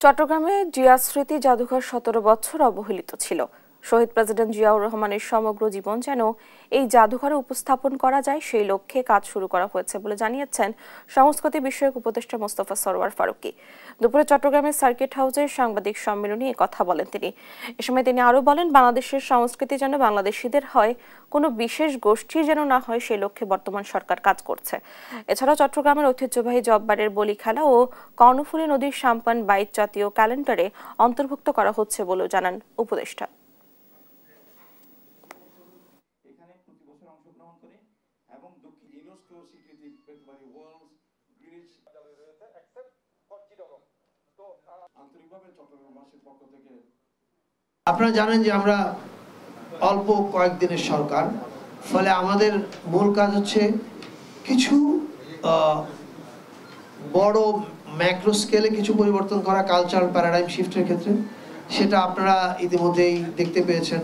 চট্টগ্রামে জিয়া স্মৃতি জাদুঘর ১৭ বছর অবহেলিত ছিল। শহীদ প্রেসিডেন্ট জিয়াউর রহমানের সমগ্র জীবন যেন এই জাদুঘরে উপস্থাপন করা যায় সেই লক্ষ্যে কাজ শুরু করা হয়েছে বলে জানিয়েছেন সংস্কৃতি বিষয়ক উপদেষ্টা মোস্তফা সরওয়ার ফারুকী। দুপুরে চট্টগ্রামের সার্কিট হাউসে সাংবাদিক সম্মেলনে কথা বলেন তিনি। এ সময় তিনি আরও বলেন, বাংলাদেশের সংস্কৃতি যেন বাংলাদেশিদের হয়, কোনো বিশেষ গোষ্ঠীর যেন না হয়, সেই লক্ষ্যে বর্তমান সরকার কাজ করছে। এছাড়াও চট্টগ্রামের ঐতিহ্যবাহী জব্বারের বলি খেলা ও কর্ণফুলী নদীর সাম্পান বাইচ জাতীয় ক্যালেন্ডারে অন্তর্ভুক্ত করা হচ্ছে বলেও জানান উপদেষ্টা। আপনারা জানেন যে আমরা অল্প কয়েকদিনের সরকার, ফলে আমাদের মূল কাজ হচ্ছে কিছু বড় ম্যাক্রো স্কেলে কিছু পরিবর্তন করা, কালচারাল প্যারাডাইম শিফটের ক্ষেত্রে। সেটা আপনারা ইতিমধ্যেই দেখতে পেয়েছেন।